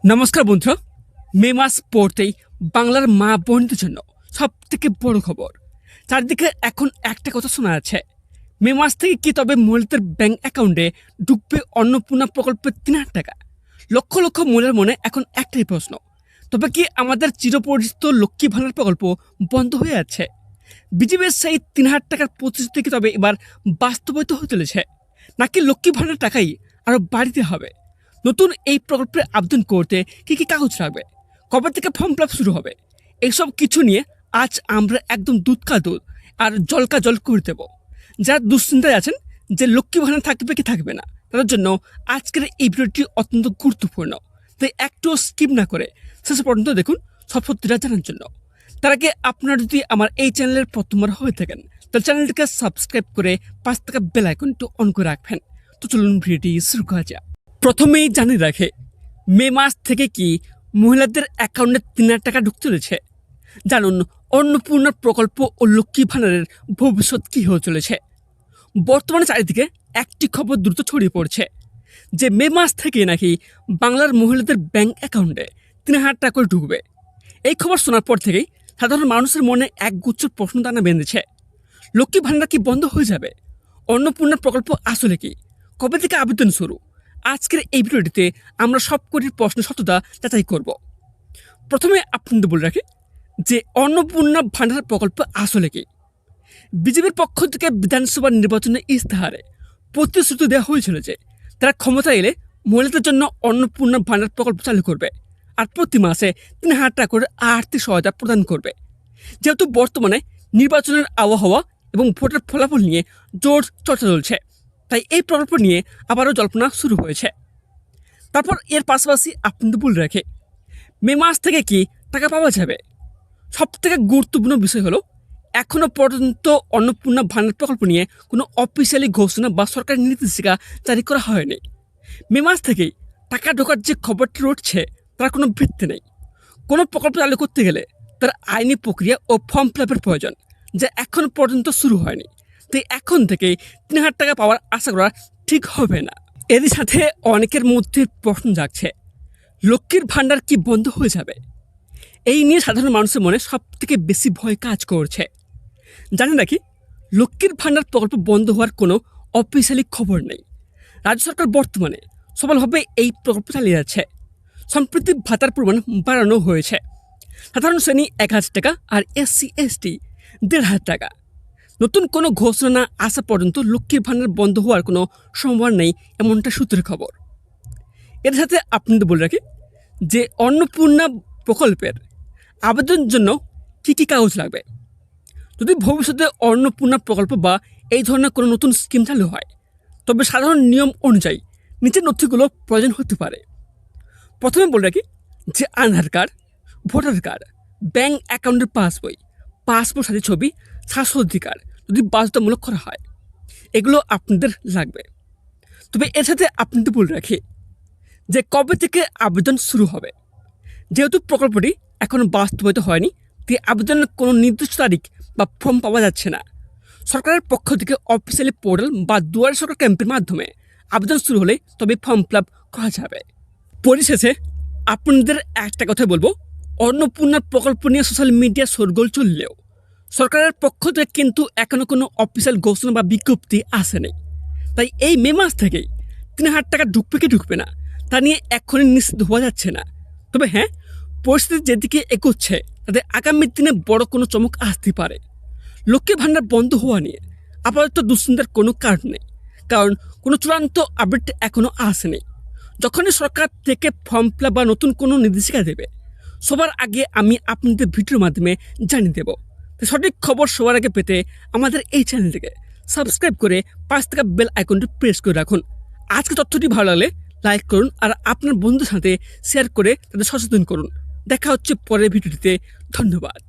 নমস্কার বন্ধুরা, মে মাস পড়তেই বাংলার মা বোনদের জন্য সব থেকে বড় খবর। চারদিকে এখন একটা কথা শোনা যাচ্ছে, মে মাস থেকে কি তবে মহিলাদের ব্যাংক অ্যাকাউন্টে ঢুকবে অন্নপূর্ণা প্রকল্পের ৩,০০০ টাকা। লক্ষ লক্ষ মহিলার মনে এখন একটাই প্রশ্ন, তবে কি আমাদের চিরপরিচিত লক্ষ্মী ভাণ্ডার প্রকল্প বন্ধ হয়ে যাচ্ছে? বিজেপির সেই ৩,০০০ টাকার প্রতিশ্রুতি কি তবে এবার বাস্তবায়িত হতে চলেছে, নাকি লক্ষ্মী ভাণ্ডার টাকাই আরও বাড়িতে হবে? নতুন এই প্রকল্পে আবেদন করতে কী কী কাগজ লাগবে, কবে থেকে ফর্ম ফিল আপ শুরু হবে, এইসব কিছু নিয়ে আজ আমরা একদম দুধ কা দুধ আর জল কা জল করে দেব। যারা দুশ্চিন্তায় আছেন যে লক্ষ্মী ভাণ্ডার থাকবে কি থাকবে না, তাদের জন্য আজকের এই ভিডিওটি অত্যন্ত গুরুত্বপূর্ণ। তাই একটু স্কিপ না করে শেষ পর্যন্ত দেখুন সব সত্যিটা জানার জন্য। তার আগে আপনারা যদি আমার এই চ্যানেলের প্রথমবার হয়ে থাকেন, তাহলে চ্যানেলটিকে সাবস্ক্রাইব করে পাশ থাকা বেল আইকনটি অন করে রাখবেন। তো চলুন ভিডিওটি শুরু করা যাক। প্রথমেই জানিয়ে রাখে, মে মাস থেকে কি মহিলাদের অ্যাকাউন্টে ৩,০০০ টাকা ঢুকতে চলেছে। জানুন অন্নপূর্ণা প্রকল্প ও লক্ষ্মী ভাণ্ডারের ভবিষ্যৎ কী হয়ে চলেছে। বর্তমানে চারিদিকে একটি খবর দ্রুত ছড়িয়ে পড়ছে যে মে মাস থেকে নাকি বাংলার মহিলাদের ব্যাংক অ্যাকাউন্টে ৩,০০০ টাকা করে ঢুকবে। এই খবর শোনার পর থেকেই সাধারণ মানুষের মনে একগুচ্ছ প্রশ্ন দানা বেঁধেছে। লক্ষ্মী ভাণ্ডার কি বন্ধ হয়ে যাবে? অন্নপূর্ণা প্রকল্প আসলে কি? কবে থেকে আবেদন শুরু? আজকের এই ভিডিওটিতে আমরা সবকটির প্রশ্নের সত্যতা যাচাই করব। প্রথমে আপনাদের বলে রাখি যে অন্নপূর্ণা ভাণ্ডার প্রকল্প আসলে কি। বিজেপির পক্ষ থেকে বিধানসভা নির্বাচনের ইস্তাহারে প্রতিশ্রুতি দেওয়া হয়েছিল যে তারা ক্ষমতা এলে মহিলাদের জন্য অন্নপূর্ণা ভাণ্ডার প্রকল্প চালু করবে আর প্রতি মাসে ৩,০০০ টাকা করে আর্থিক সহায়তা প্রদান করবে। যেহেতু বর্তমানে নির্বাচনের আবহাওয়া এবং ভোটের ফলাফল নিয়ে জোর চর্চা চলছে, তাই এই প্রকল্প নিয়ে আবারও জল্পনা শুরু হয়েছে। তারপর এর পাশাপাশি আপনাদের বলে রাখে, মে মাস থেকে কি টাকা পাওয়া যাবে। সবথেকে গুরুত্বপূর্ণ বিষয় হলো, এখনও পর্যন্ত অন্নপূর্ণা ভাণ্ডার প্রকল্প নিয়ে কোনো অফিসিয়ালি ঘোষণা বা সরকারি নির্দেশিকা জারি করা হয়নি। মে মাস থেকেই টাকা ঢোকার যে খবরটি রটছে তার কোনো ভিত্তি নেই। কোনো প্রকল্প চালু করতে গেলে তার আইনি প্রক্রিয়া ও ফর্ম ফিল আপের প্রয়োজন, যা এখন পর্যন্ত শুরু হয়নি। তাই এখন থেকেই ৩,০০০ টাকা পাওয়ার আশা করা ঠিক হবে না। এরই সাথে অনেকের মধ্যে প্রশ্ন জাগছে, লক্ষ্মীর ভাণ্ডার কি বন্ধ হয়ে যাবে? এই নিয়ে সাধারণ মানুষের মনে সব থেকে বেশি ভয় কাজ করছে। জানেন নাকি, লক্ষ্মীর ভাণ্ডার প্রকল্প বন্ধ হওয়ার কোনো অফিসিয়ালি খবর নেই। রাজ্য সরকার বর্তমানে সফলভাবে এই প্রকল্প চালিয়ে যাচ্ছে। সম্প্রতি ভাতার পরিমাণ বাড়ানো হয়েছে। সাধারণ শ্রেণী ১,০০০ টাকা আর SC/ST ১,৫০০ টাকা। নতুন কোনো ঘোষণা না আসা পর্যন্ত লক্ষ্মীর ভাণ্ডার বন্ধ হওয়ার কোনো সম্ভাবনা নেই, এমনটা সূত্রের খবর। এর সাথে আপনাদের বলে রাখি যে অন্নপূর্ণা প্রকল্পের আবেদনের জন্য কী কী কাগজ লাগবে। যদি ভবিষ্যতে অন্নপূর্ণা প্রকল্প বা এই ধরনের কোনো নতুন স্কিম চালু হয়, তবে সাধারণ নিয়ম অনুযায়ী নিচের নথিগুলো প্রয়োজন হতে পারে। প্রথমে বলে রাখি যে আধার কার্ড, ভোটার কার্ড, ব্যাংক অ্যাকাউন্টের পাসবই, পাসপোর্ট সাথে ছবি, স্বাস্থ্যাধিকার যদি বাধ্যতামূলক করা হয়, এগুলো আপনাদের লাগবে। তবে এর সাথে আপনাদের বলে রাখি যে কবে থেকে আবেদন শুরু হবে। যেহেতু প্রকল্পটি এখনও বাস্তবায়িত হয়নি, তাই আবেদনের কোনো নির্দিষ্ট তারিখ বা ফর্ম পাওয়া যাচ্ছে না। সরকারের পক্ষ থেকে অফিসিয়ালি পোর্টাল বা দুয়ারে সরকার ক্যাম্পের মাধ্যমে আবেদন শুরু হলে তবে ফর্ম ফিল আপ করা যাবে। পরিশেষে আপনাদের একটা কথা বলবো, অন্নপূর্ণার প্রকল্প নিয়ে সোশ্যাল মিডিয়া শোরগোল চললেও সরকারের পক্ষ থেকে কিন্তু এখনও কোনো অফিসিয়াল ঘোষণা বা বিজ্ঞপ্তি আসেনি। তাই এই মে মাস থেকেই ৩,০০০ টাকা ঢুকবে কি ঢুকবে না তা নিয়ে এখনই নিশ্চিত হওয়া যাচ্ছে না। তবে হ্যাঁ, পরিস্থিতি যেদিকে এগোচ্ছে তাতে আগামী দিনে বড় কোনো চমক আসতে পারে। লক্ষ্মী ভাণ্ডার বন্ধ হওয়া নিয়ে আপাতত দুশ্চিন্তার কোনো কারণ নেই, কারণ কোনো চূড়ান্ত আপডেট এখনও আসেনি। যখনই সরকার থেকে ফর্ম ফিল আপ বা নতুন কোনো নির্দেশিকা দেবে, সবার আগে আমি আপনাদের ভিডিওর মাধ্যমে জানিয়ে দেব। সঠিক খবর সবার আগে পেতে আমাদের এই চ্যানেলটিকে সাবস্ক্রাইব করে পাশ থাকা বেল আইকনটি প্রেস করে রাখুন। আজকে তথ্যটি ভালো লাগলে লাইক করুন আর আপনার বন্ধুদের সাথে শেয়ার করে তাদের সচেতন করুন। দেখা হচ্ছে পরের ভিডিওটিতে। ধন্যবাদ।